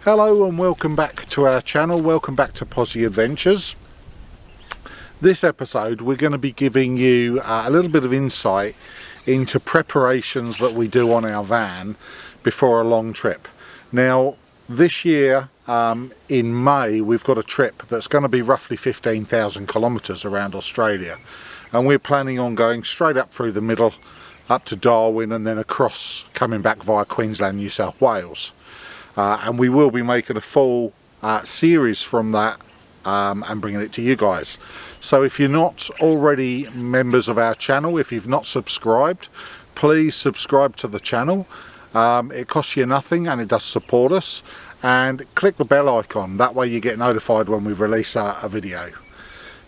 Hello and welcome back to our channel, welcome back to Posse Adventures. This episode we're going to be giving you a little bit of insight into preparations that we do on our van before a long trip. Now this year in May we've got a trip that's going to be roughly 15,000 kilometres around Australia, and we're planning on going straight up through the middle up to Darwin and then across, coming back via Queensland, New South Wales. And we will be making a full series from that and bringing it to you guys. So if you're not already members of our channel, if you've not subscribed, please subscribe to the channel. It costs you nothing and it does support us. And click the bell icon, that way you get notified when we release a video.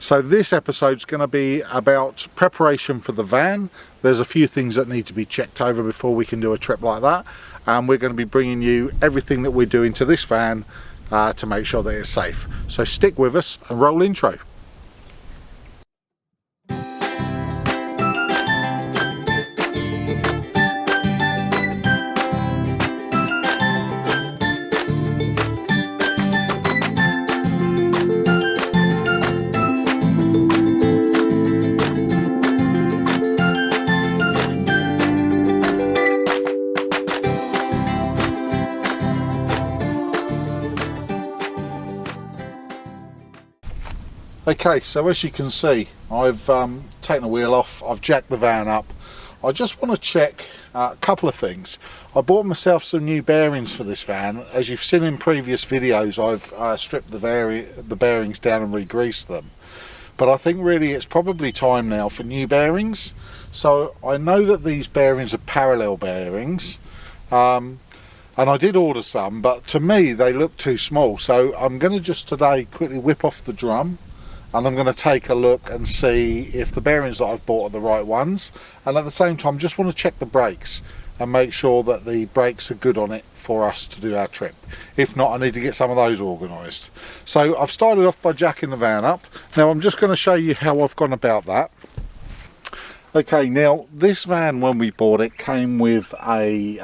So this episode's going to be about preparation for the van. There's a few things that need to be checked over before we can do a trip like that. And we're going to be bringing you everything that we're doing to this van to make sure that it's safe. So stick with us and roll intro. Okay, so as you can see, I've taken the wheel off, I've jacked the van up. I just want to check a couple of things. I bought myself some new bearings for this van. As you've seen in previous videos, I've stripped the bearings down and re-greased them. But I think really it's probably time now for new bearings. So I know that these bearings are parallel bearings. And I did order some, but to me they look too small. So I'm going to just today quickly whip off the drum. And I'm going to take a look and see if the bearings that I've bought are the right ones, and at the same time just want to check the brakes and make sure that the brakes are good on it for us to do our trip. If not, I need to get some of those organised. So I've started off by jacking the van up. Now I'm just going to show you how I've gone about that. Okay, now this van, when we bought it, came with a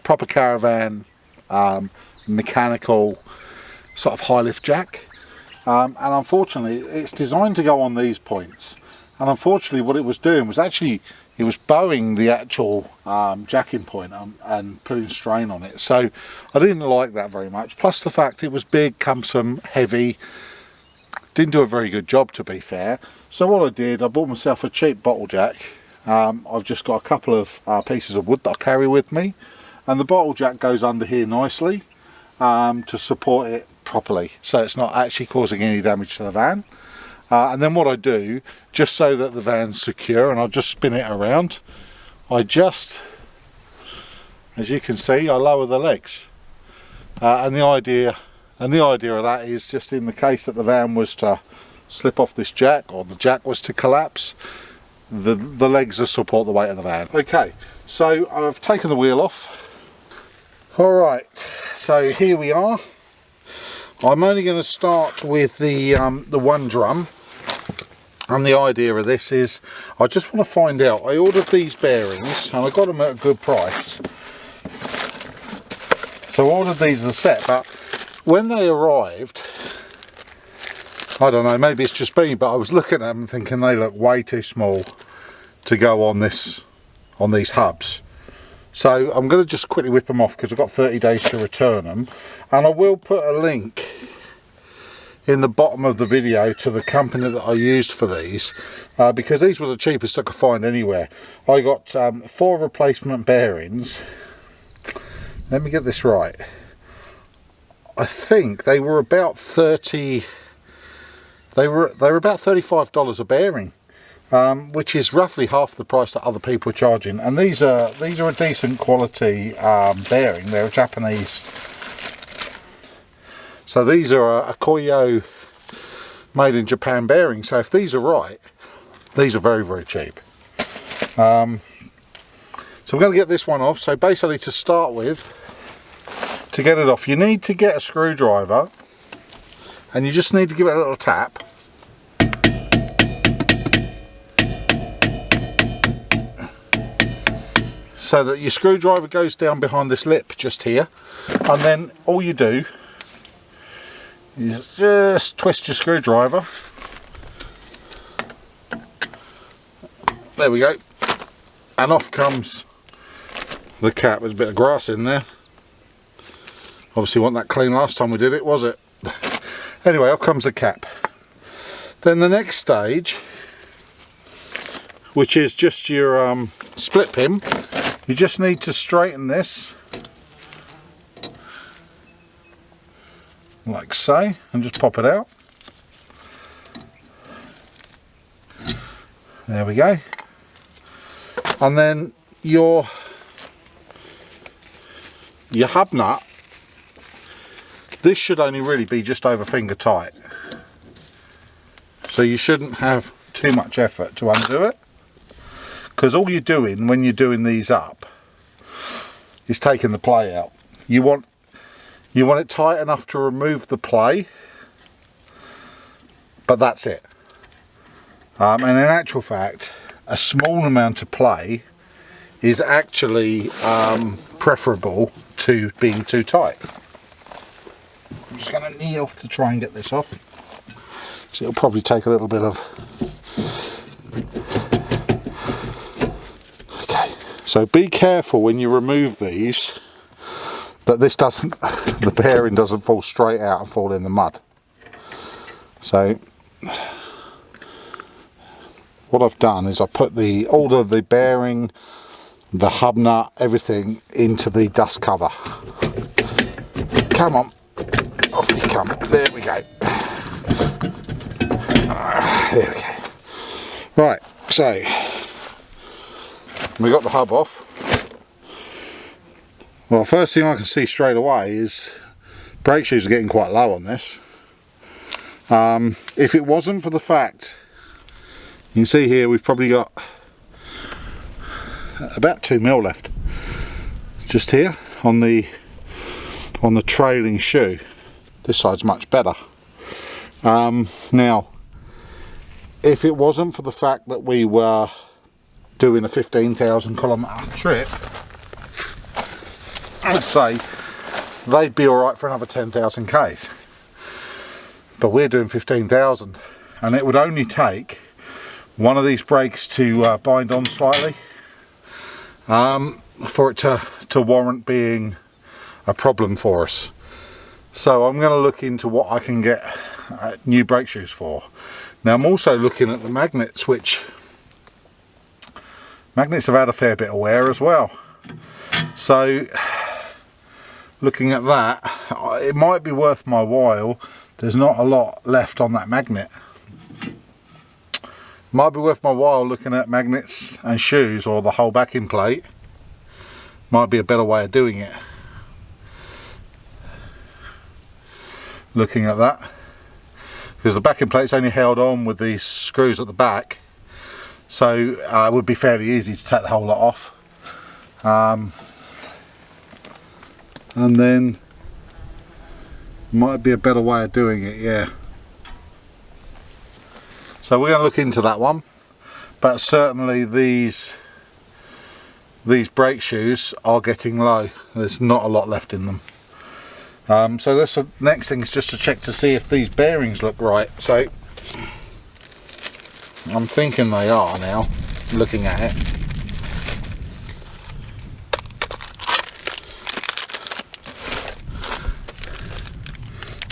proper caravan mechanical sort of high lift jack. And unfortunately it's designed to go on these points, and unfortunately what it was doing was actually it was bowing the actual jacking point and putting strain on it. So I didn't like that very much, plus the fact it was big, cumbersome, heavy, didn't do a very good job, to be fair. So what I did, I bought myself a cheap bottle jack. I've just got a couple of pieces of wood that I carry with me, and the bottle jack goes under here nicely to support it properly, so it's not actually causing any damage to the van. And then what I do, just so that the van's secure, and I'll just spin it around, I just, as you can see, I lower the legs. And the idea of that is just in the case that the van was to slip off this jack, or the jack was to collapse, the legs will support the weight of the van. Okay, so I've taken the wheel off. Alright, so here we are. I'm only going to start with the one drum, and the idea of this is I just want to find out. I ordered these bearings and I got them at a good price, so I ordered these as a set, but when they arrived, I don't know, maybe it's just me, but I was looking at them thinking they look way too small to go on these hubs. So I'm going to just quickly whip them off because I've got 30 days to return them, and I will put a link in the bottom of the video to the company that I used for these, because these were the cheapest I could find anywhere. I got 4 replacement bearings. Let me get this right. I think they were about $35 a bearing. Which is roughly half the price that other people are charging, and these are a decent quality bearing. They're a Japanese, so these are a Koyo made in Japan bearing. So if these are right, these are very, very cheap. So I'm going to get this one off. So basically, to start with, to get it off, you need to get a screwdriver, and you just need to give it a little tap. so that your screwdriver goes down behind this lip just here, and then all you do is just twist your screwdriver. There we go, and off comes the cap. There's a bit of grass in there. Obviously wasn't that clean last time we did it, was it? Anyway, off comes the cap. Then the next stage, which is just your split pin, you just need to straighten this like so, and just pop it out. There we go. And then your hub nut, this should only really be just over finger tight, so you shouldn't have too much effort to undo it, because all you're doing when you're doing these up is taking the play out. You want it tight enough to remove the play, but that's it. And in actual fact, a small amount of play is actually preferable to being too tight. I'm just going to kneel to try and get this off. So it'll probably take a little bit of... Okay, so be careful when you remove these that this doesn't, the bearing doesn't fall straight out and fall in the mud. So what I've done is I put all of the bearing, the hub nut, everything into the dust cover. Come on, off you come. There we go. There we go. Right, so we got the hub off. Well, first thing I can see straight away is brake shoes are getting quite low on this. If it wasn't for the fact, you can see here we've probably got about 2 mil left just here on the trailing shoe. This side's much better. Now if it wasn't for the fact that we were doing a 15,000 kilometre trip, I'd say they'd be alright for another 10,000 Ks, but we're doing 15,000, and it would only take one of these brakes to bind on slightly for it to warrant being a problem for us. So I'm going to look into what I can get new brake shoes for. Now I'm also looking at the magnets, which magnets have had a fair bit of wear as well. So looking at that, it might be worth my while. There's not a lot left on that magnet. Might be worth my while looking at magnets and shoes, or the whole backing plate. Might be a better way of doing it. Looking at that, because the backing plate's only held on with these screws at the back, so it would be fairly easy to take the whole lot off. And then might be a better way of doing it, yeah. So we're going to look into that one, but certainly these brake shoes are getting low. There's not a lot left in them. So this next thing is just to check to see if these bearings look right. So I'm thinking they are now, looking at it.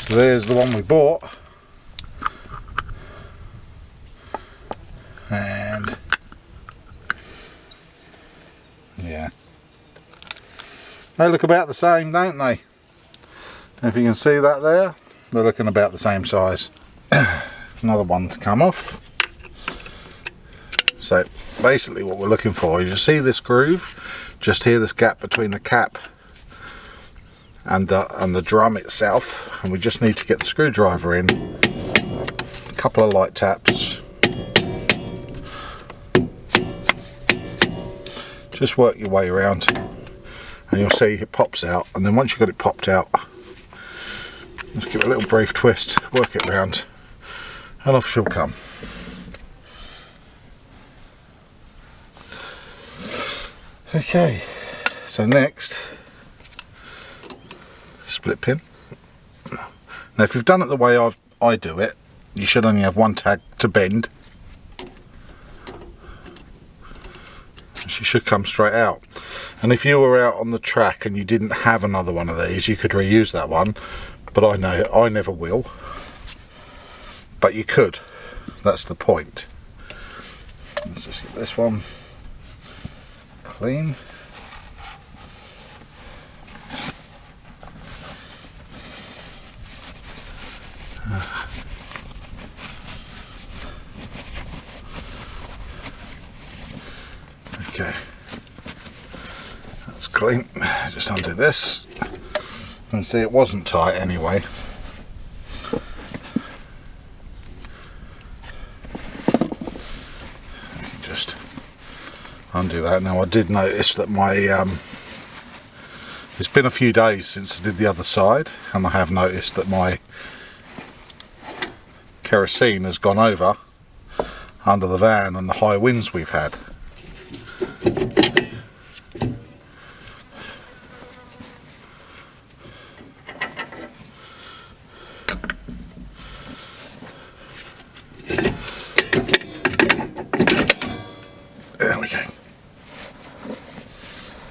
So there's the one we bought, and yeah, they look about the same, don't they? If you can see that there, they're looking about the same size. Another one to come off. So basically what we're looking for is, you see this groove just here, this gap between the cap and the drum itself, and we just need to get the screwdriver in. A couple of light taps. Just work your way around and you'll see it pops out, and then once you've got it popped out, just give it a little brief twist, work it round, and off she'll come. Okay, so next, split pin. Now if you've done it the way I do it, you should only have one tag to bend. She should come straight out. And if you were out on the track and you didn't have another one of these, you could reuse that one, but I know I never will. But you could. That's the point. Let's just get this one clean. Okay, that's clean. Just undo this. And see, it wasn't tight anyway. Just undo that. Now I did notice that my it's been a few days since I did the other side, and I have noticed that my kerosene has gone over under the van and the high winds we've had. There we go.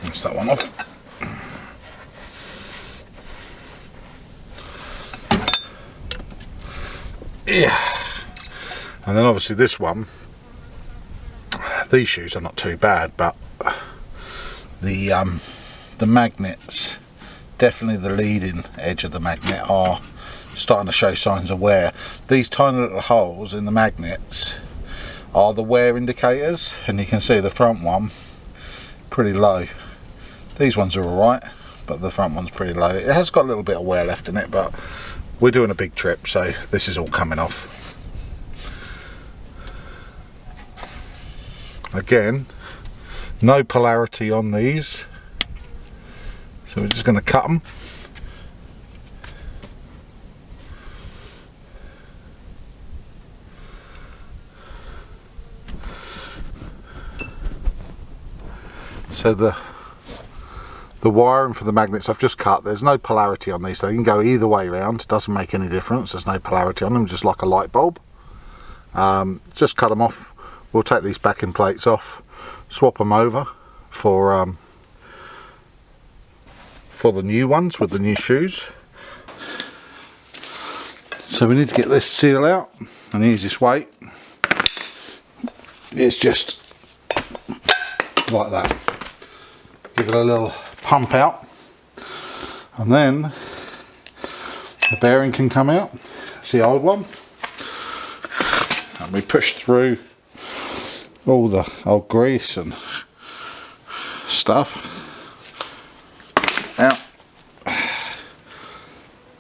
Rinse that one off. Yeah. And then obviously this one, these shoes are not too bad, but the magnets, definitely the leading edge of the magnet, are starting to show signs of wear. These tiny little holes in the magnets are the wear indicators, and you can see the front one pretty low. These ones are alright, but the front one's pretty low. It has got a little bit of wear left in it, but we're doing a big trip, so this is all coming off. Again, no polarity on these, so we're just going to cut them. So the wiring for the magnets I've just cut, there's no polarity on these, so you can go either way around, doesn't make any difference, there's no polarity on them, just like a light bulb. Just cut them off. We'll take these backing plates off, swap them over for the new ones with the new shoes. So we need to get this seal out, and the easiest way is just like that. Give it a little pump out, and then the bearing can come out. It's the old one, and we push through all the old grease and stuff out.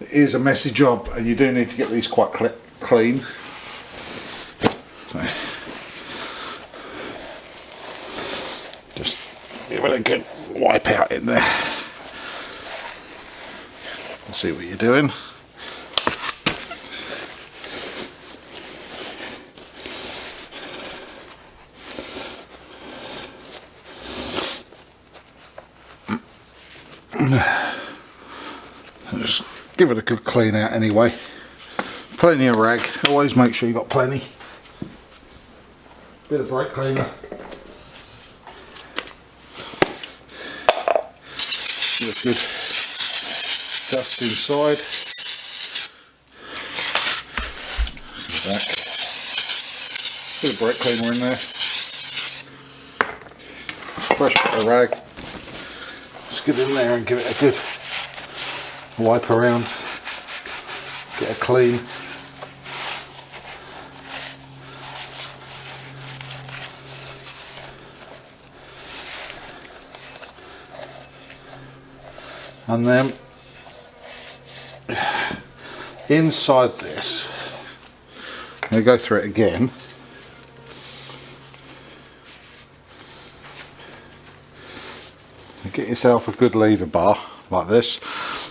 It is a messy job, and you do need to get these quite clean. So just give it a good wipe out in there. See what you're doing. Just give it a good clean out anyway. Plenty of rag, always make sure you've got plenty. Bit of brake cleaner. Give it a good dust inside. Back. Bit of brake cleaner in there. Fresh bit of rag. Just get in there and give it a good wipe around, get it clean. And then inside this, I'm going to go through it again. Get yourself a good lever bar like this,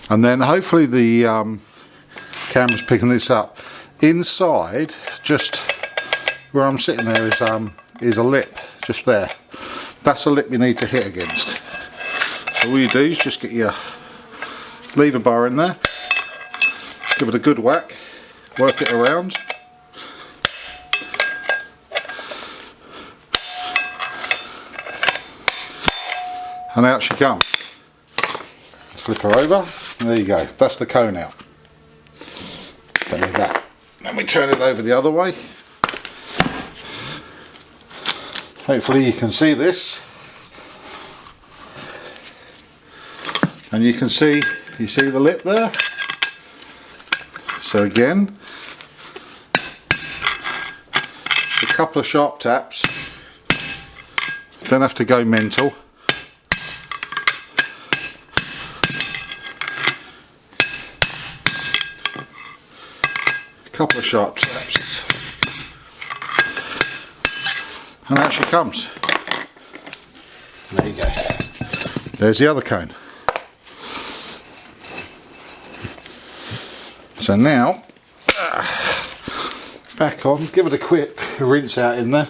and then hopefully the camera's picking this up. Inside, just where I'm sitting there, is a lip just there. that's the lip you need to hit against. So all you do is just get your lever bar in there, give it a good whack, work it around. And out she comes. Flip her over, and there you go, that's the cone out. Don't need that. Then we turn it over the other way. Hopefully you can see this. And you can see, you see the lip there? So again, just a couple of sharp taps. Don't have to go mental. Couple of sharp taps, and out she comes. There you go. There's the other cone. So now, back on, give it a quick rinse out in there.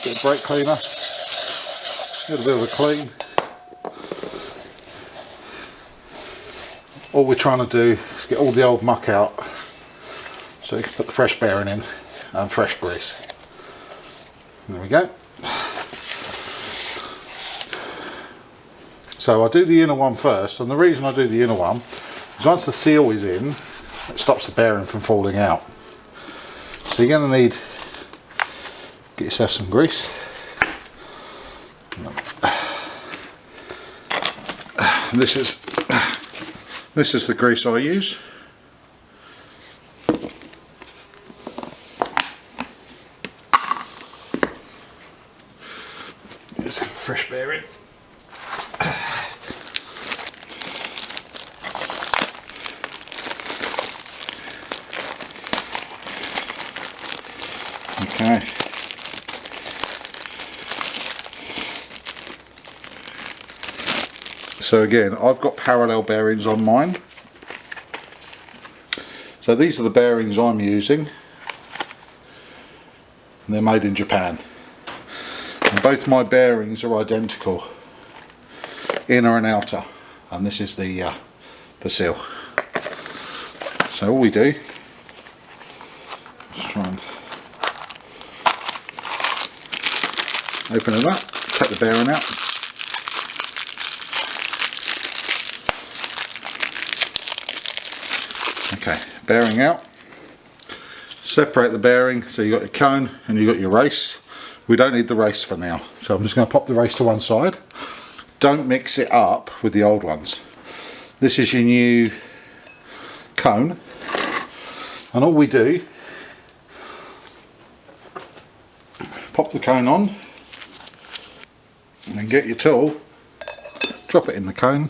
Bit of brake cleaner, a little bit of a clean. All we're trying to do is get all the old muck out, so you can put the fresh bearing in and fresh grease. There we go. So I do the inner one first, and the reason I do the inner one is once the seal is in, it stops the bearing from falling out. So you're going to need, get yourself some grease. This is the grease I use. There's a fresh bearing. Okay. So again, I've got parallel bearings on mine. So these are the bearings I'm using. And they're made in Japan. And both my bearings are identical, inner and outer. And this is the seal. So all we do is try and open it up, take the bearing out. Okay, bearing out. Separate the bearing, so you've got your cone and you've got your race. We don't need the race for now, so I'm just going to pop the race to one side. Don't mix it up with the old ones. This is your new cone, and all we do, pop the cone on, and then get your tool, drop it in the cone.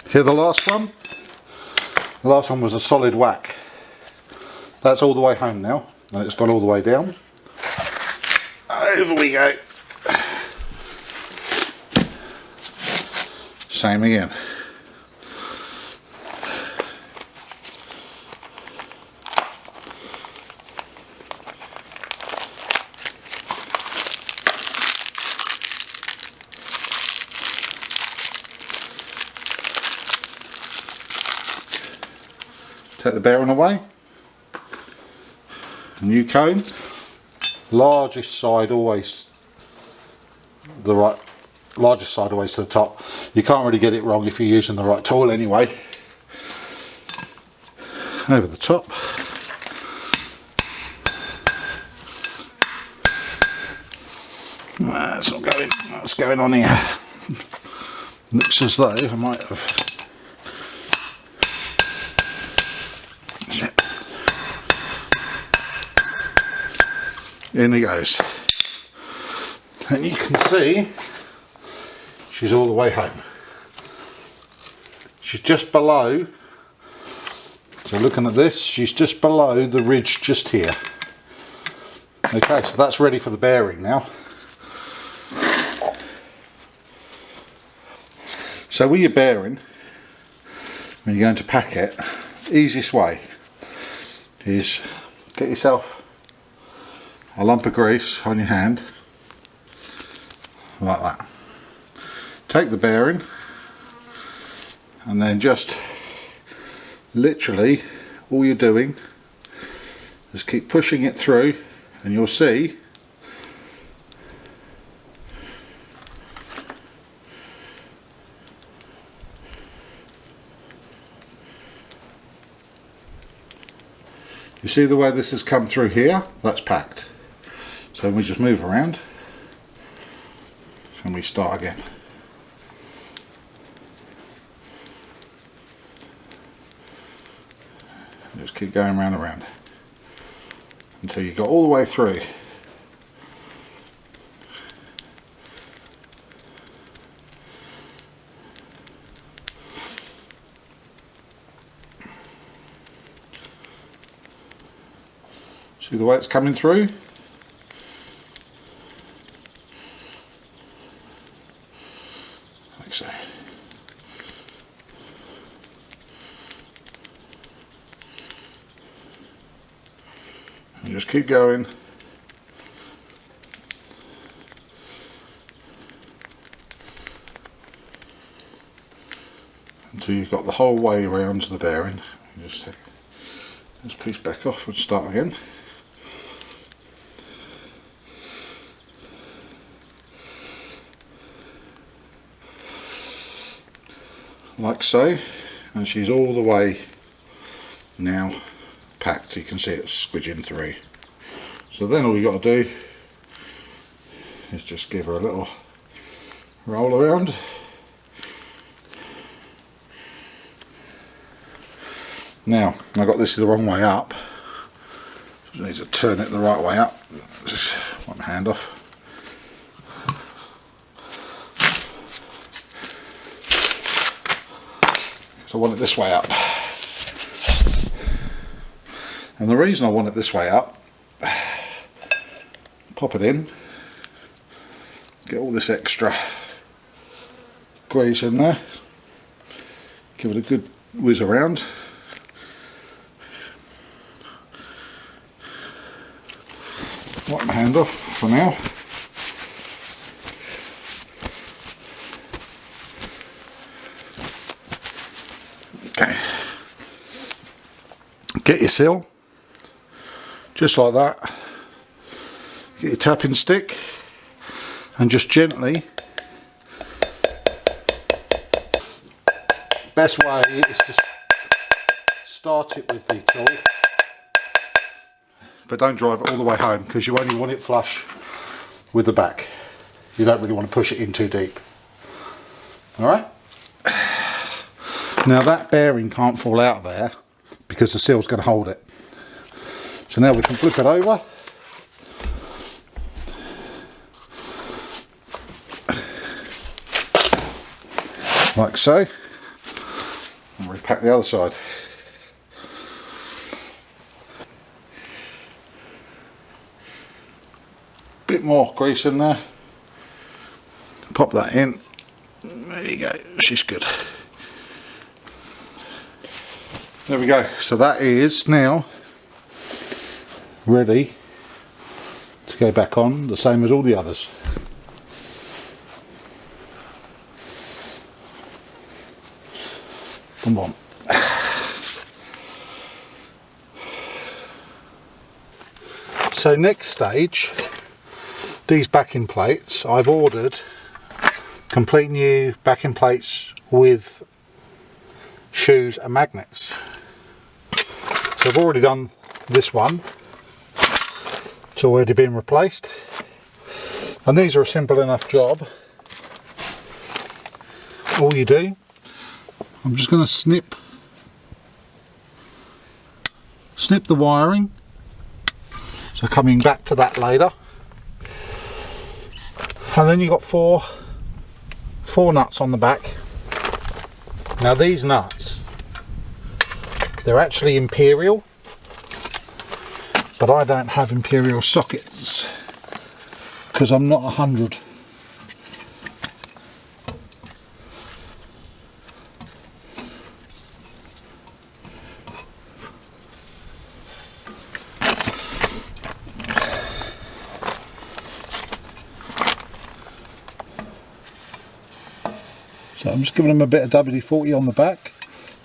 Hear the last one? The last one was a solid whack. That's all the way home now, and it's gone all the way down. Over we go. Same again. Take the bearing away. New cone. Largest side always the right. Largest side always to the top. You can't really get it wrong if you're using the right tool anyway. Over the top. That's not going. What's going on here? Looks as though I might have. In he goes, and you can see she's all the way home. She's just below, so looking at this, she's just below the ridge just here. Okay, so that's ready for the bearing now. So with your bearing, when you're going to pack it, easiest way is get yourself a lump of grease on your hand, like that. Take the bearing and then just literally all you're doing is keep pushing it through, and you'll see the way this has come through here, that's packed. So we just move around and we start again. Just keep going round and round until you got all the way through. See the way it's coming through? Like so. And just keep going. Until you've got the whole way around to the bearing. Just take this piece back off and start again. Like so, and she's all the way now packed. You can see it squidging through. So then all you got to do is just give her a little roll around. Now I got this the wrong way up, so I need to turn it the right way up. Just want my hand off. So I want it this way up, and the reason I want it this way up, pop it in, get all this extra grease in there, give it a good whiz around, wipe my hand off for now. Okay, get your seal, just like that. Get your tapping stick and just gently. Best way is to start it with the tool, but don't drive it all the way home, because you only want it flush with the back. You don't really want to push it in too deep. Alright? Now that bearing can't fall out of there because the seal's going to hold it. So now we can flip it over. Like so. And repack the other side. Bit more grease in there. Pop that in. There you go. She's good. There we go. So that is now ready to go back on, the same as all the others. Come on. So next stage, these backing plates, I've ordered complete new backing plates with shoes and magnets. So I've already done this one. It's already been replaced. And these are a simple enough job. All you do, I'm just going to snip the wiring. So coming back to that later. And then you've got four nuts on the back. Now these nuts, they're actually imperial, but I don't have imperial sockets because I'm not 100. So I'm just giving them a bit of WD-40 on the back,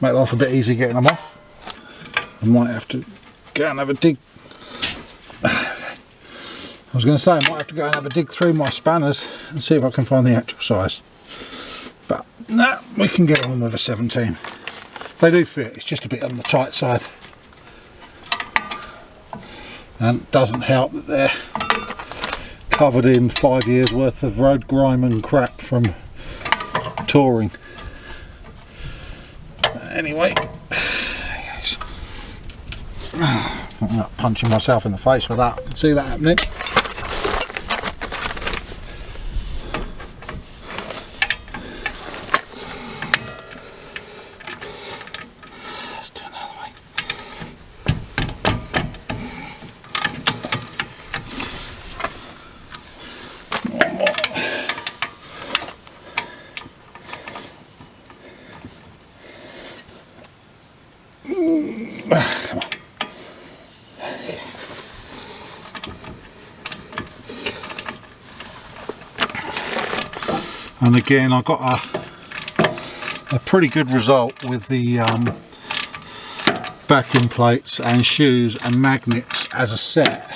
make life a bit easier getting them off. I might have to go and have a dig. I was going to say I might have to go and have a dig through my spanners and see if I can find the actual size. But no, we can get on with a 17. They do fit, it's just a bit on the tight side. And it doesn't help that they're covered in 5 years worth of road grime and crap from touring. Anyway, I'm not punching myself in the face with that. See that happening? Let's do another way. One more. Come on. And again, I got a pretty good result with the backing plates and shoes and magnets as a set.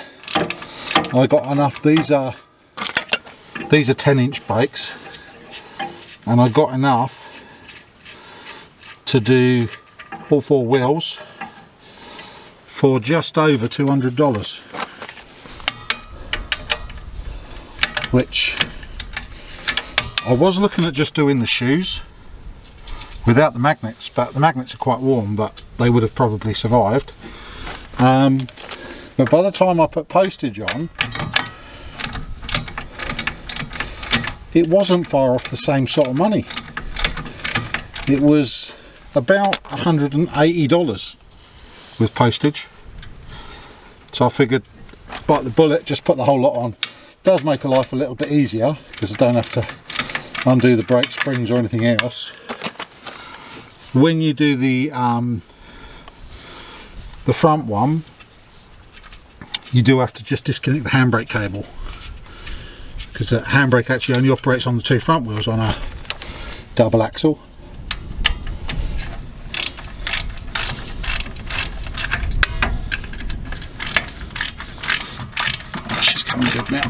I got enough. These are 10-inch brakes, and I got enough to do all 4 wheels for just over $200, which I was looking at just doing the shoes without the magnets, but the magnets are quite warm, but they would have probably survived. But by the time I put postage on, it wasn't far off the same sort of money. It was about $180 with postage. So I figured, bite the bullet, just put the whole lot on. Does make life a little bit easier because I don't have to undo the brake springs or anything else. When you do the front one, you do have to just disconnect the handbrake cable, because the handbrake actually only operates on the 2 front wheels on a double axle. Oh, she's coming good now.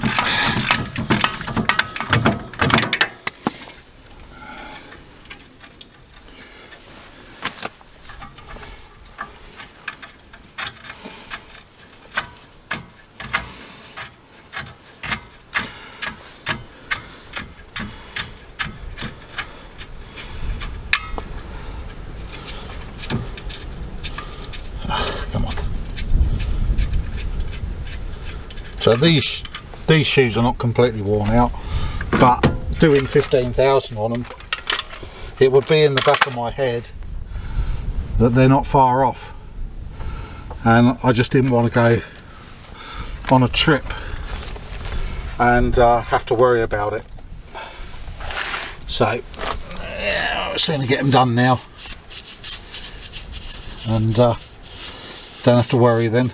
Come on. So these shoes are not completely worn out, but doing 15,000 on them, it would be in the back of my head that they're not far off, and I just didn't want to go on a trip and have to worry about it. So yeah, I'll soon get them done now, and don't have to worry then.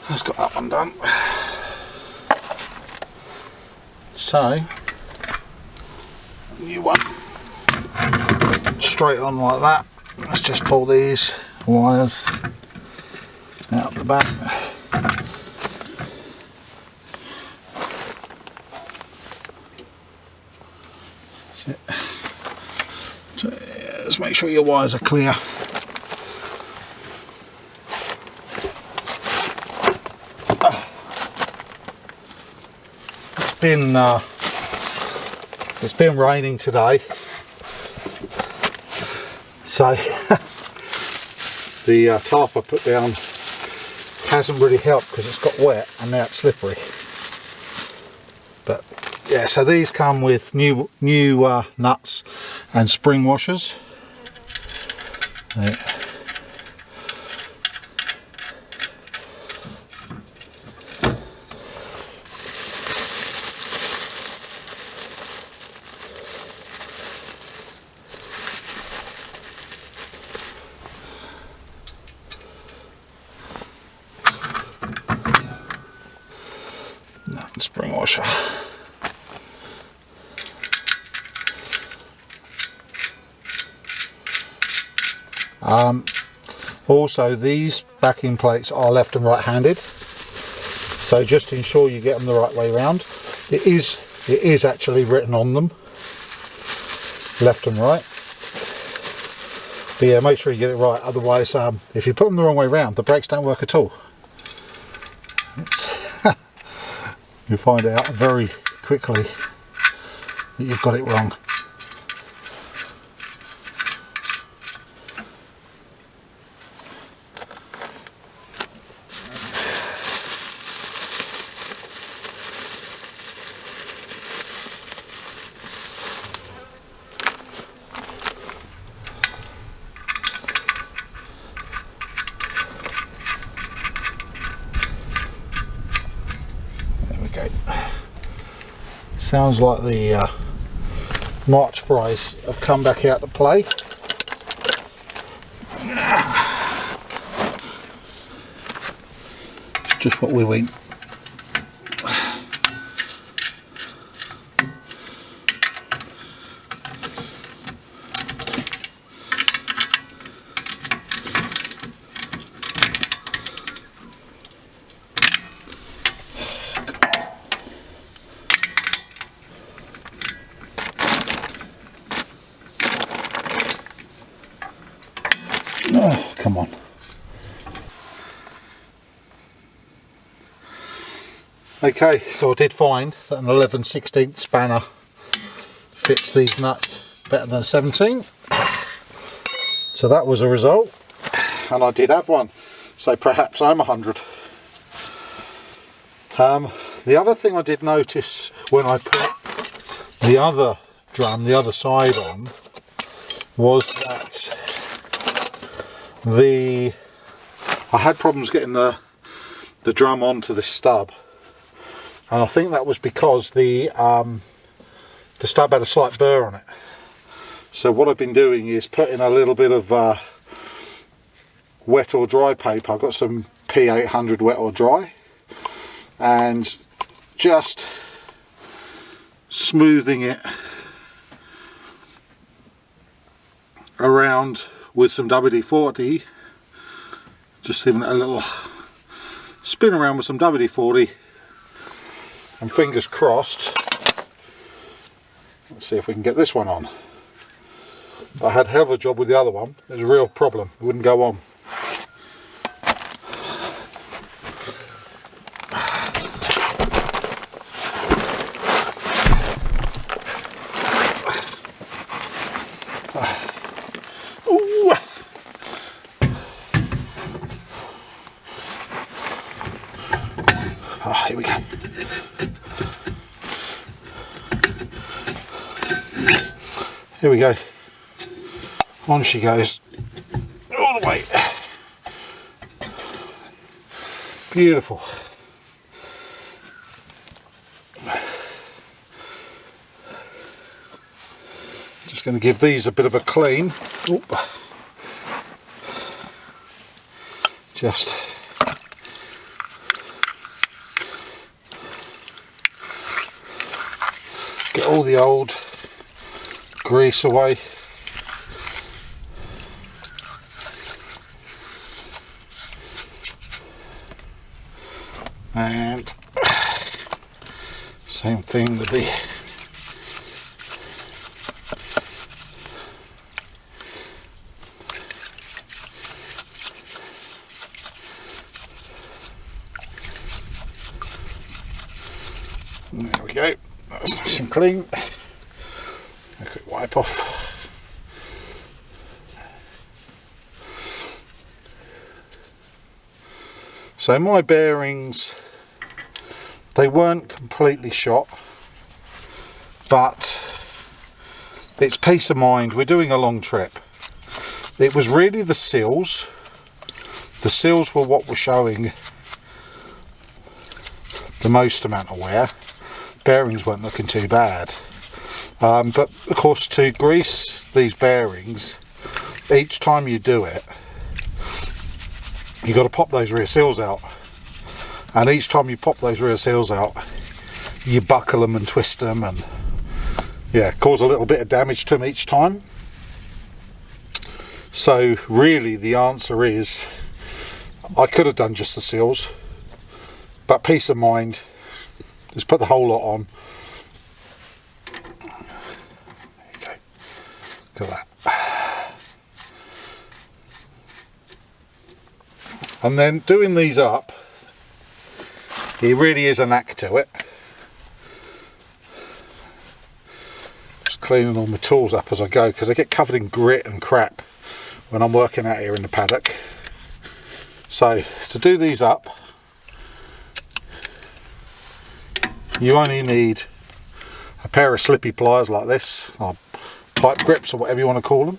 That's got that one done. So, new one, straight on like that. Let's just pull these wires out the back. That's it. So, yeah, just make sure your wires are clear. It's been raining today, so the tarp I put down hasn't really helped because it's got wet and now it's slippery. But yeah, so these come with new nuts and spring washers. Yeah. Spring washer. Also, these backing plates are left and right handed, so just ensure you get them the right way round. It is actually written on them, left and right. But yeah, make sure you get it right, otherwise if you put them the wrong way round, the brakes don't work at all. You find out very quickly that you've got it wrong. Sounds like the March fries have come back out to play. Just what we want. Oh, come on. Okay, so I did find that an 11/16 spanner fits these nuts better than a 17. So that was a result. And I did have one. So perhaps I'm 100. The other thing I did notice when I put the other drum, the other side on, was that I had problems getting the drum onto the stub, and I think that was because the stub had a slight burr on it. So what I've been doing is putting a little bit of wet or dry paper. I've got some P800 wet or dry, and just smoothing it around with some WD-40, just giving it a little spin around with some WD-40, and fingers crossed, let's see if we can get this one on. I had a hell of a job with the other one. It was a real problem, it wouldn't go on. Here we go. Here we go. On she goes. All the way. Beautiful. Just going to give these a bit of a clean. Oop. Just get all the old grease away. And same thing with the there we go, that's nice and clean. A quick wipe off. So my bearings, they weren't completely shot, but it's peace of mind. We're doing a long trip. It was really the seals. The seals were what were showing the most amount of wear. Bearings weren't looking too bad. But of course, to grease these bearings, each time you do it, you've got to pop those rear seals out. And each time you pop those rear seals out, you buckle them and twist them and yeah, cause a little bit of damage to them each time. So really the answer is, I could have done just the seals, but peace of mind, just put the whole lot on. There you go. Look at that. And then doing these up, it really is a knack to it. Just cleaning all my tools up as I go, because I get covered in grit and crap when I'm working out here in the paddock. So to do these up, you only need a pair of slippy pliers like this, or pipe grips or whatever you want to call them.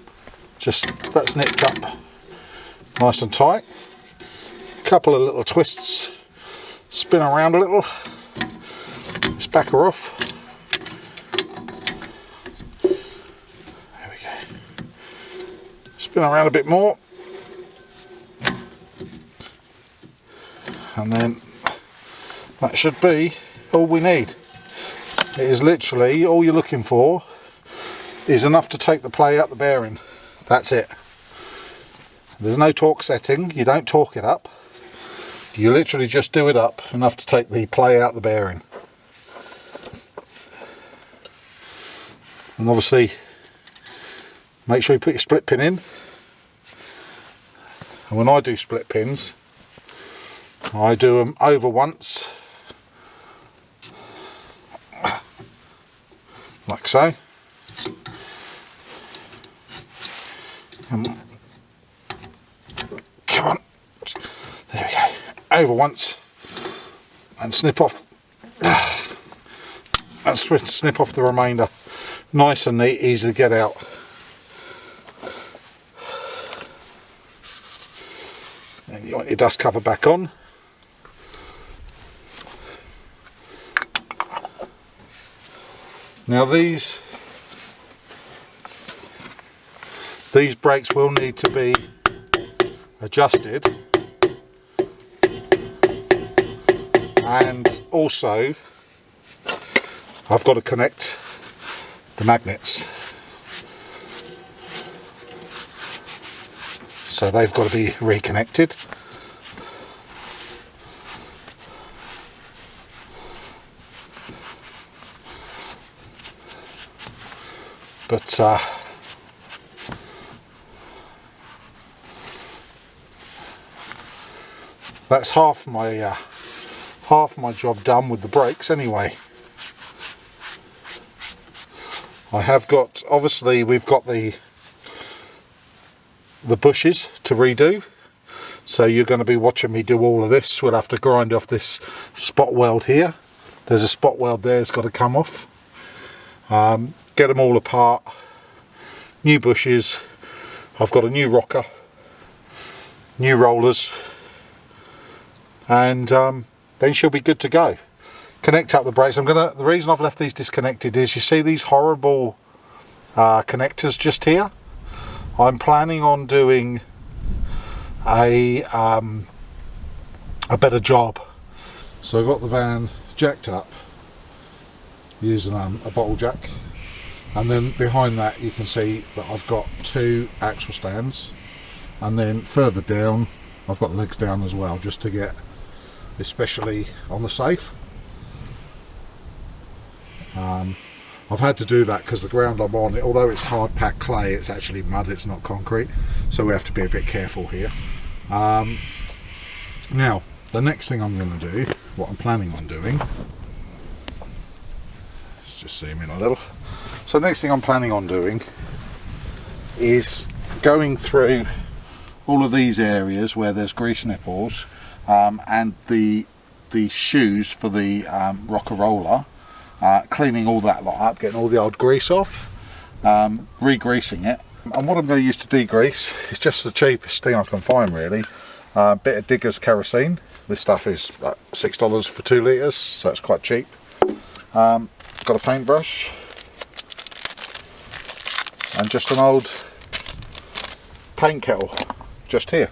Just that's nipped up nice and tight. A couple of little twists, spin around a little, let's back her off. There we go. Spin around a bit more. And then that should be all we need. It is literally all you're looking for is enough to take the play out the bearing. That's it. There's no torque setting, you don't torque it up. You literally just do it up enough to take the play out the bearing. And obviously make sure you put your split pin in. And when I do split pins, I do them over once, like so. Come on, there we go, over once, and snip off, and snip off the remainder. Nice and neat, easy to get out. And you want your dust cover back on. Now these brakes will need to be adjusted, and also I've got to connect the magnets, so they've got to be reconnected. But that's half my job done with the brakes anyway. I have got, obviously we've got the bushes to redo, so you're going to be watching me do all of this. We'll have to grind off this spot weld here. There's a spot weld there that's got to come off. Get them all apart, new bushes. I've got a new rocker, new rollers, and then she'll be good to go. Connect up the brakes. The reason I've left these disconnected is, you see these horrible connectors just here? I'm planning on doing a better job. So I've got the van jacked up using a bottle jack, and then behind that you can see that I've got two axle stands, and then further down I've got the legs down as well, just to get, especially on the safe. I've had to do that because the ground I'm on, although it's hard packed clay, it's actually mud, it's not concrete, so we have to be a bit careful here. Now the next thing I'm going to do, what I'm planning on doing, let's just zoom in a little. So the next thing I'm planning on doing is going through all of these areas where there's grease nipples and the shoes for the rocker roller, cleaning all that lot up, getting all the old grease off, re-greasing it. And what I'm going to use to degrease is just the cheapest thing I can find really, a bit of Digger's kerosene. This stuff is like $6 for 2 litres, so it's quite cheap. Got a paintbrush and just an old paint kettle just here.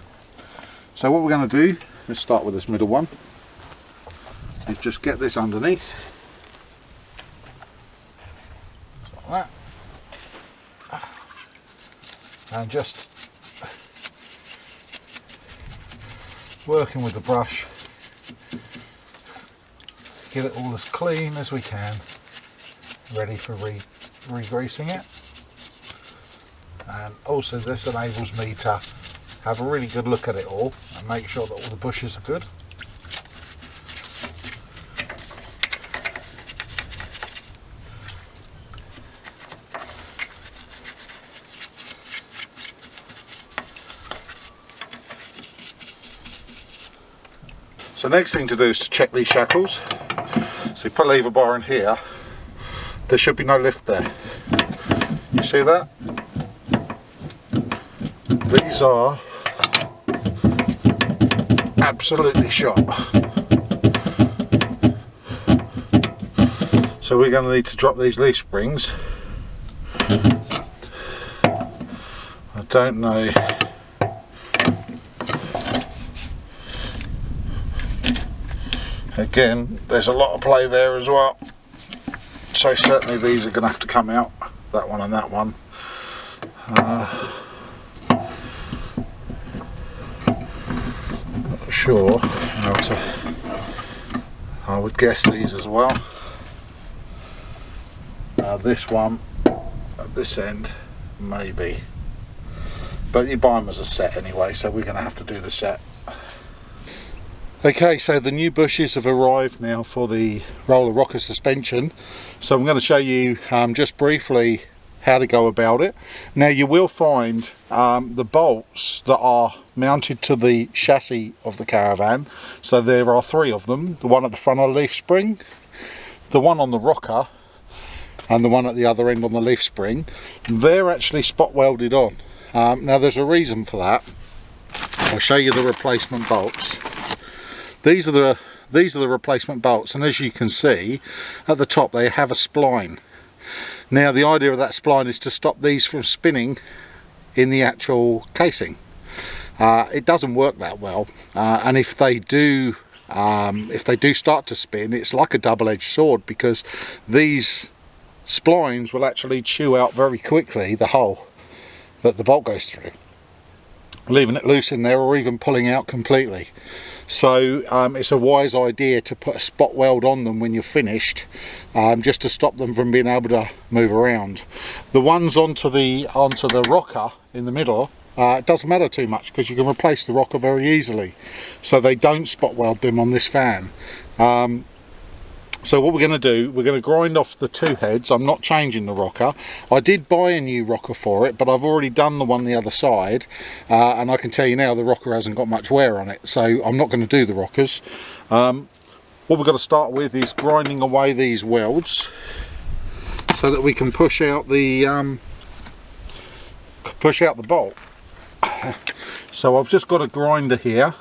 So what we're going to do, let's start with this middle one, is just get this underneath, like that, and just working with the brush, get it all as clean as we can, ready for re-greasing it. And also this enables me to have a really good look at it all and make sure that all the bushes are good. So next thing to do is to check these shackles. So you put a lever bar in here, there should be no lift there. You see that? These are absolutely shot. So we're going to need to drop these leaf springs. I don't know. Again, there's a lot of play there as well, so certainly these are going to have to come out, that one and that one. Not sure how to, I would guess these as well. This one at this end, maybe, but you buy them as a set anyway, so we're going to have to do the set. Okay, so the new bushes have arrived now for the roller rocker suspension. So I'm going to show you just briefly how to go about it. Now you will find the bolts that are mounted to the chassis of the caravan. So there are 3 of them. The one at the front of the leaf spring, the one on the rocker, and the one at the other end on the leaf spring. They're actually spot welded on. Now there's a reason for that. I'll show you the replacement bolts. These are the replacement bolts, and as you can see at the top they have a spline. Now the idea of that spline is to stop these from spinning in the actual casing. It doesn't work that well, and if they do start to spin, it's like a double-edged sword, because these splines will actually chew out very quickly the hole that the bolt goes through, leaving it loose in there or even pulling out completely. So it's a wise idea to put a spot weld on them when you're finished, just to stop them from being able to move around. The ones onto the rocker in the middle, it doesn't matter too much because you can replace the rocker very easily, so they don't spot weld them on this fan. So what we're going to do, we're going to grind off the 2 heads. I'm not changing the rocker. I did buy a new rocker for it, but I've already done the one the other side, and I can tell you now the rocker hasn't got much wear on it, so I'm not going to do the rockers. What we've got to start with is grinding away these welds so that we can push out the bolt. So I've just got a grinder here.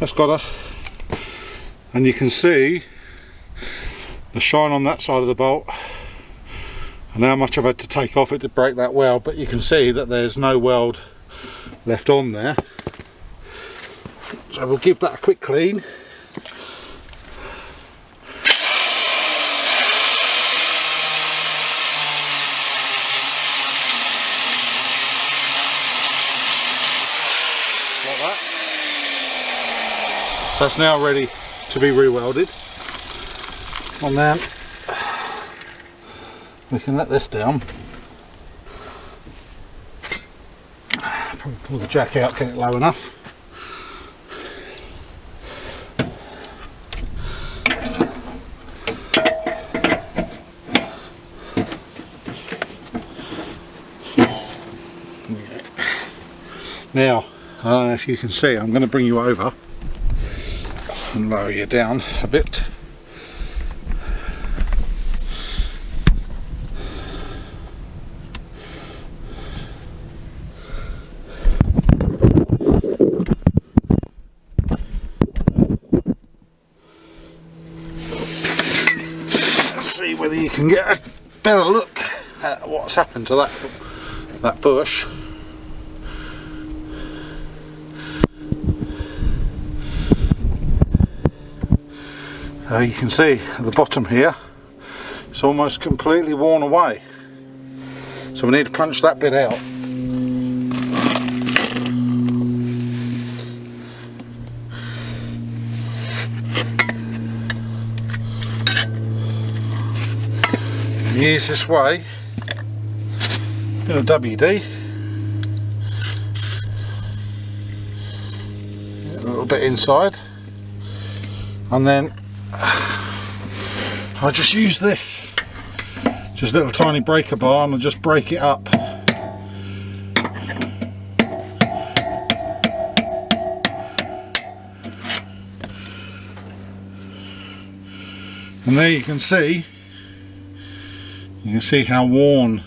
That's got a, and you can see the shine on that side of the bolt and how much I've had to take off it to break that weld, but you can see that there's no weld left on there. So we'll give that a quick clean. Like that. So it's now ready to be re-welded. And then we can let this down. Probably pull the jack out, get it low enough. Now, I don't know if you can see, I'm going to bring you over and lower you down a bit. Let's see whether you can get a better look at what's happened to that bush. You can see at the bottom here it's almost completely worn away, so we need to punch that bit out. The easiest way, bit of WD, a little bit inside, and then I just use this, just a little tiny breaker bar, and I'll just break it up. And there you can see how worn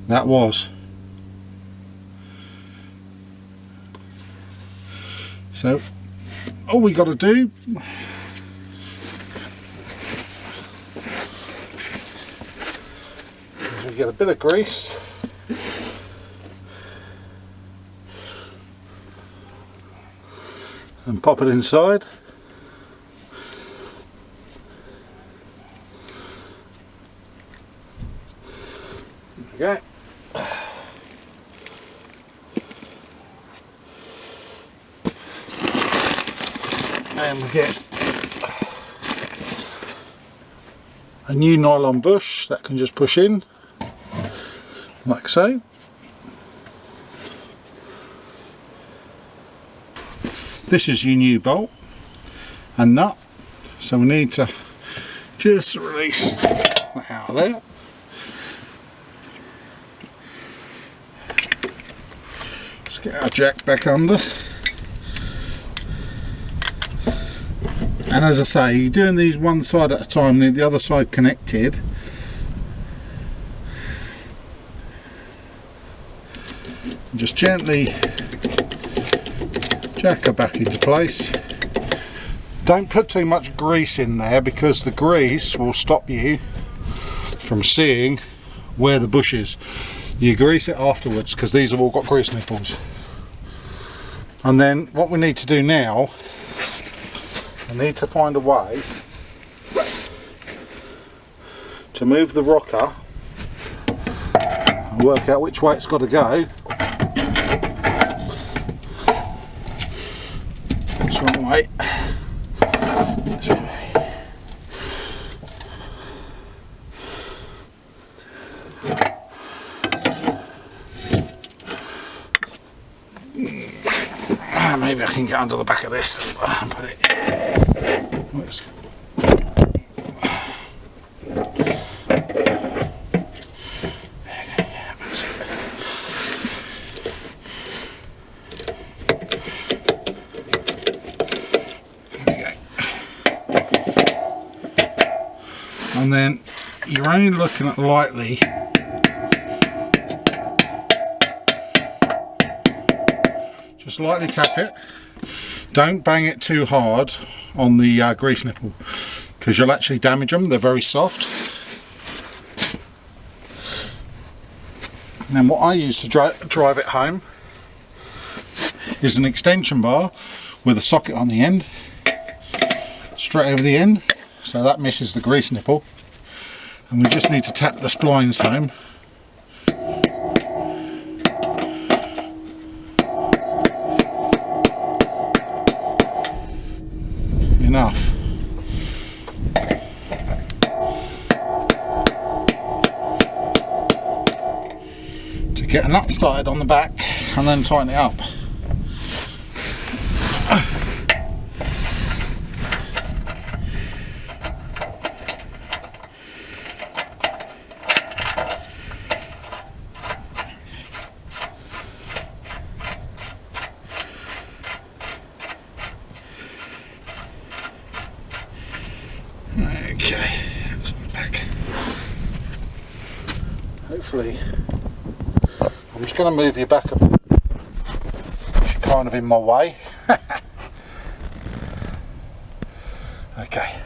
that was. So all we got to do is we get a bit of grease and pop it inside. Okay. And we get a new nylon bush that can just push in like so. This is your new bolt and nut, so we need to just release that out of there. Let's get our jack back under. And as I say, you're doing these one side at a time, need the other side connected. And just gently jack her back into place. Don't put too much grease in there, because the grease will stop you from seeing where the bush is. You grease it afterwards, because these have all got grease nipples. And then what we need to do now, I need to find a way to move the rocker and work out which way it's got to go. This one way. This way. Maybe I can get under the back of this and put it. And then you're only looking at lightly just lightly tap it, Don't bang it too hard on the grease nipple, because you'll actually damage them. They're very soft. And then what I use to drive it home is an extension bar with a socket on the end, straight over the end, so that misses the grease nipple. And we just need to tap the splines home. Enough. To get a nut started on the back and then tighten it up. Okay, that's on the back. Hopefully, I'm just going to move you back a bit. You're kind of in my way. Okay.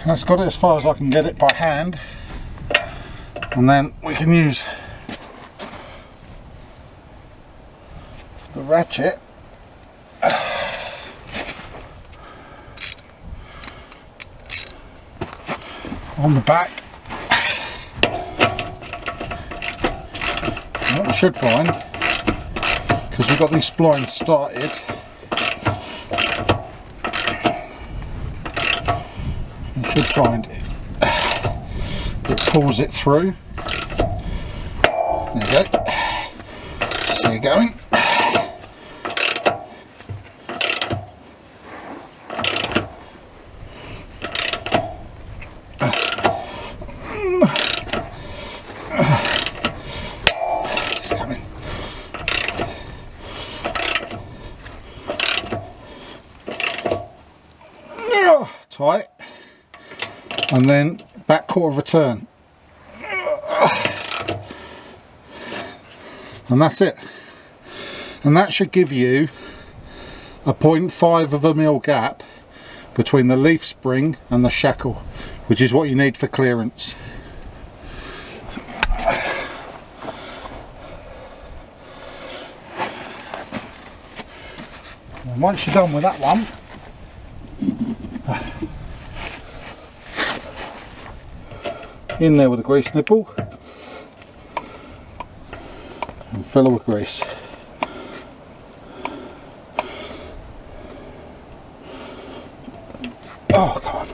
That's got it as far as I can get it by hand, and then we can use the ratchet on the back. And what we should find, because we've got these splines started, should find it pulls it through. There you go. See it going. It's coming. Tight. And then back quarter of a turn, and that's it. And that should give you a 0.5 of a mil gap between the leaf spring and the shackle, which is what you need for clearance. And once you're done with that one, in there with a grease nipple and fill it with grease. Oh, come on.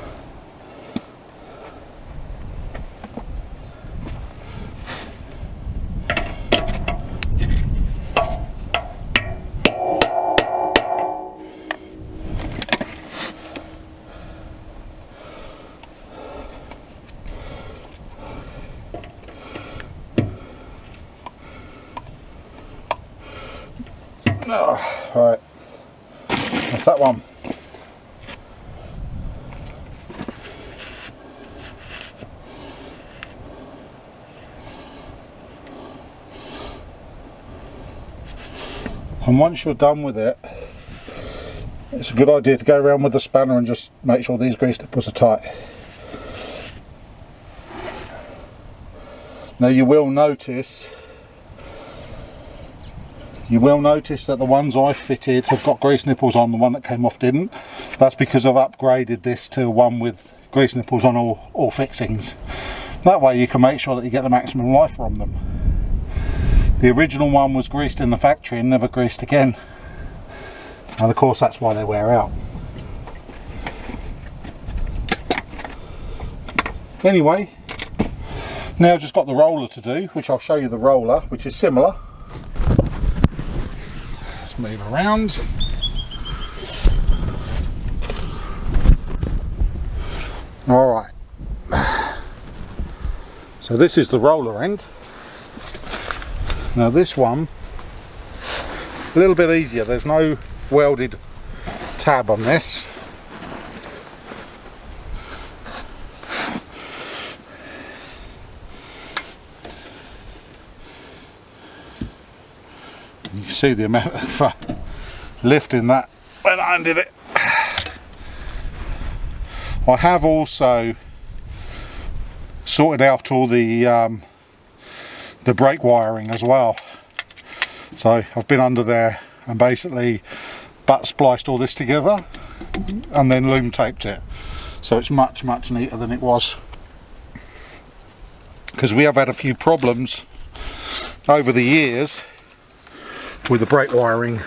Oh, right, that's that one. And once you're done with it, it's a good idea to go around with the spanner and just make sure these grease nipples are tight. Now you will notice that the ones I fitted have got grease nipples on, the one that came off didn't. That's because I've upgraded this to one with grease nipples on all fixings. That way you can make sure that you get the maximum life from them. The original one was greased in the factory and never greased again. And of course that's why they wear out. Anyway, now I've just got the roller to do, which I'll show you the roller, which is similar. Let's move around. Alright. So this is the roller end. Now this one, a little bit easier. There's no welded tab on this. You can see the amount of lifting that when I undid it. I have also sorted out all the brake wiring as well. So I've been under there and basically butt spliced all this together and then loom taped it. So it's much neater than it was. Because we have had a few problems over the years with the brake wiring.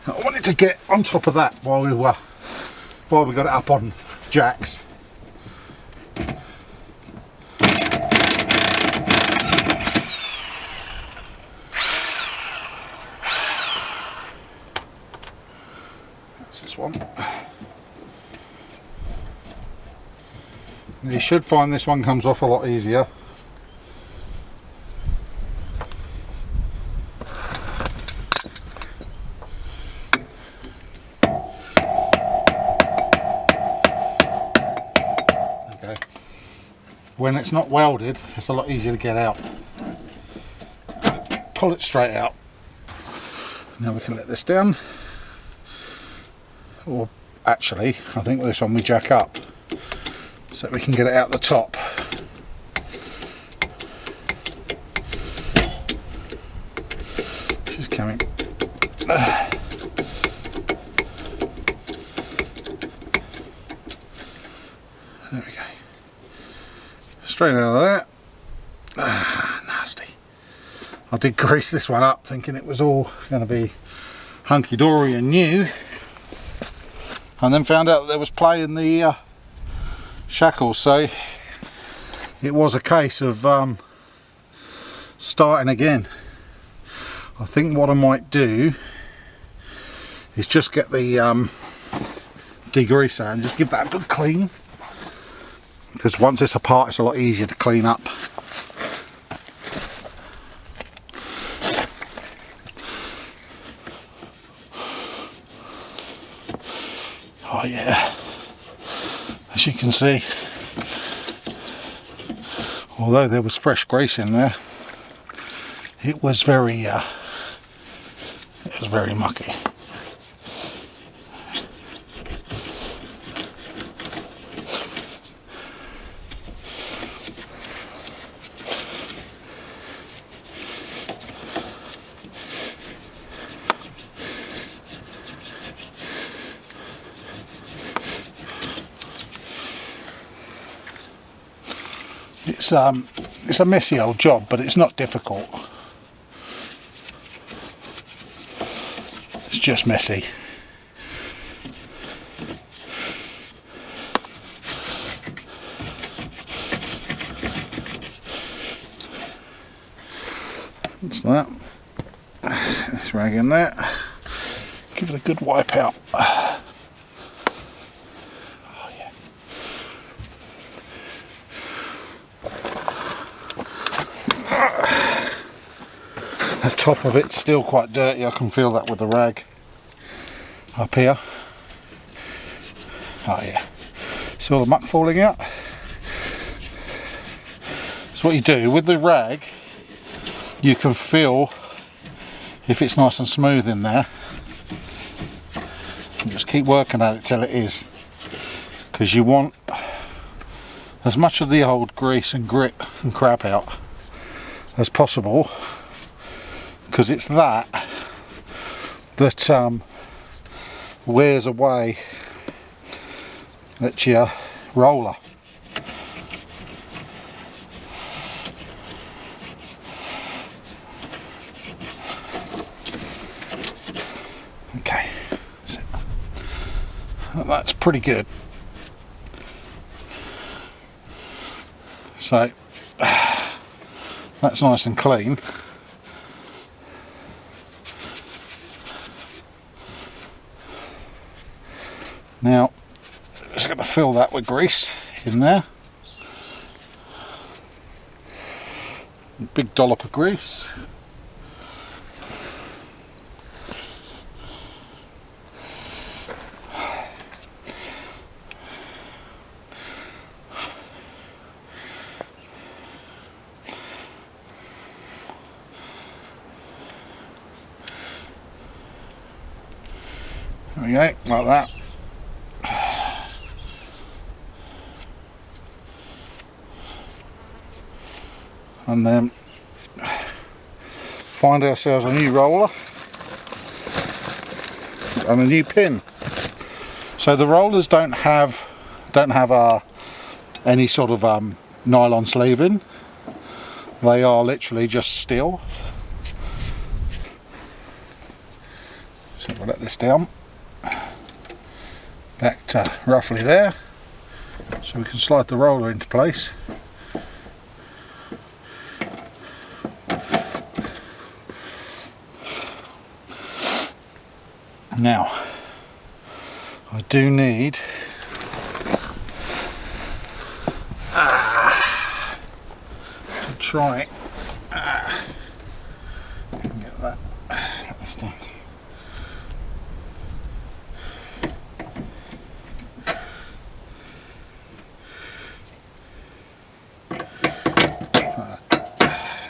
I wanted to get on top of that while we got it up on jacks. That's this one. You should find this one comes off a lot easier. When it's not welded, it's a lot easier to get out. Pull it straight out. Now we can let this down. Or actually, I think this one we jack up so we can get it out the top. She's coming. There we go. Straight out of that. Nasty. I did grease this one up thinking it was all going to be hunky-dory and new, and then found out that there was play in the shackles, so it was a case of starting again. I think what I might do is just get the degreaser and just give that a good clean. Because once it's apart, it's a lot easier to clean up. Oh yeah, as you can see, although there was fresh grease in there, it was very mucky. It's a messy old job, but it's not difficult. It's just messy. What's that? This rag in there. Give it a good wipe out. The top of it's still quite dirty. I can feel that with the rag up here. Oh yeah, see all the muck falling out? So what you do with the rag, you can feel if it's nice and smooth in there, and just keep working at it till it is, because you want as much of the old grease and grit and crap out as possible, because it's that wears away at your roller. Okay, so that's pretty good. So that's nice and clean. Now, just going to fill that with grease in there. big dollop of grease. There we go, like that. And then find ourselves a new roller and a new pin. So the rollers don't have any sort of nylon sleeving. They are literally just steel. So we'll let this down back to roughly there, so we can slide the roller into place. Now, I do need to try get that. Get this down.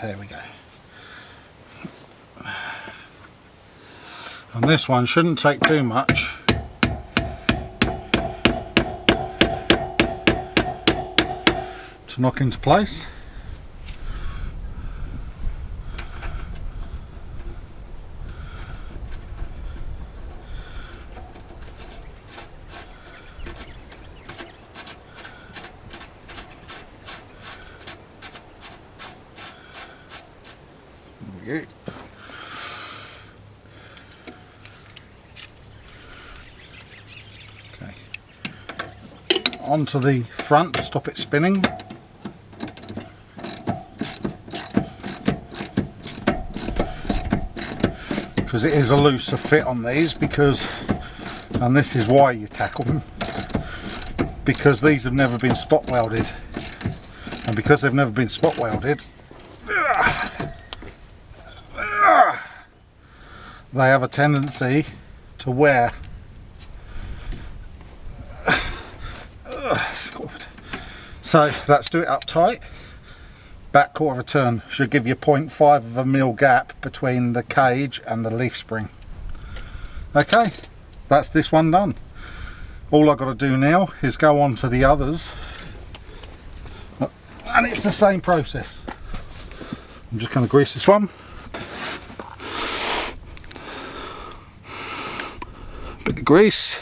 There we go. And this one shouldn't take too much. To knock into place. There we go. Onto the front to stop it spinning. Because it is a looser fit on these, and this is why you tackle them, because these have never been spot welded, and because they've never been spot welded, they have a tendency to wear. So let's do it up tight. Back quarter of a turn should give you 0.5 of a mil gap between the cage and the leaf spring. Okay, that's this one done. All I've got to do now is go on to the others, and it's the same process. I'm just going to grease this one. Bit of grease.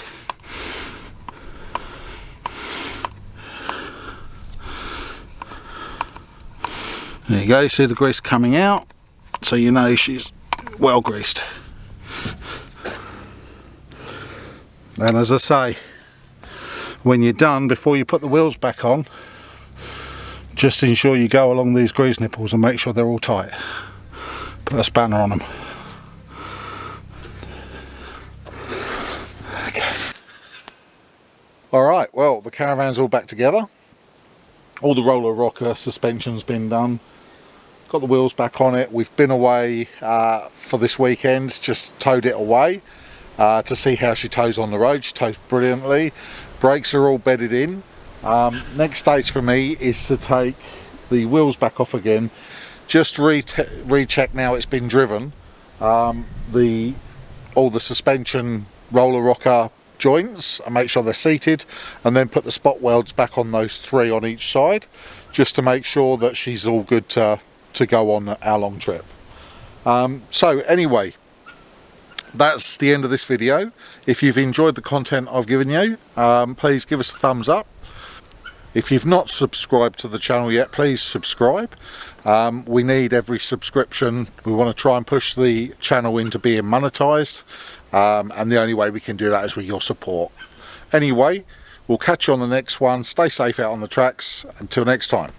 There you go, see the grease coming out, so you know she's well greased. And as I say, when you're done, before you put the wheels back on, just ensure you go along these grease nipples and make sure they're all tight. Put a spanner on them. Okay. Alright, well, the caravan's all back together. All the roller rocker suspension's been done. Got the wheels back on it. We've been away for this weekend, just towed it away to see how she tows on the road. She tows brilliantly. Brakes are all bedded in. Next stage for me is to take the wheels back off again, just recheck now it's been driven, all the suspension roller rocker joints, and make sure they're seated, and then put the spot welds back on those 3 on each side, just to make sure that she's all good to go on our long trip. So anyway, that's the end of this video. If you've enjoyed the content I've given you, please give us a thumbs up. If you've not subscribed to the channel yet, please subscribe. We need every subscription. We want to try and push the channel into being monetized, and the only way we can do that is with your support. Anyway, we'll catch you on the next one. Stay safe out on the tracks. Until next time.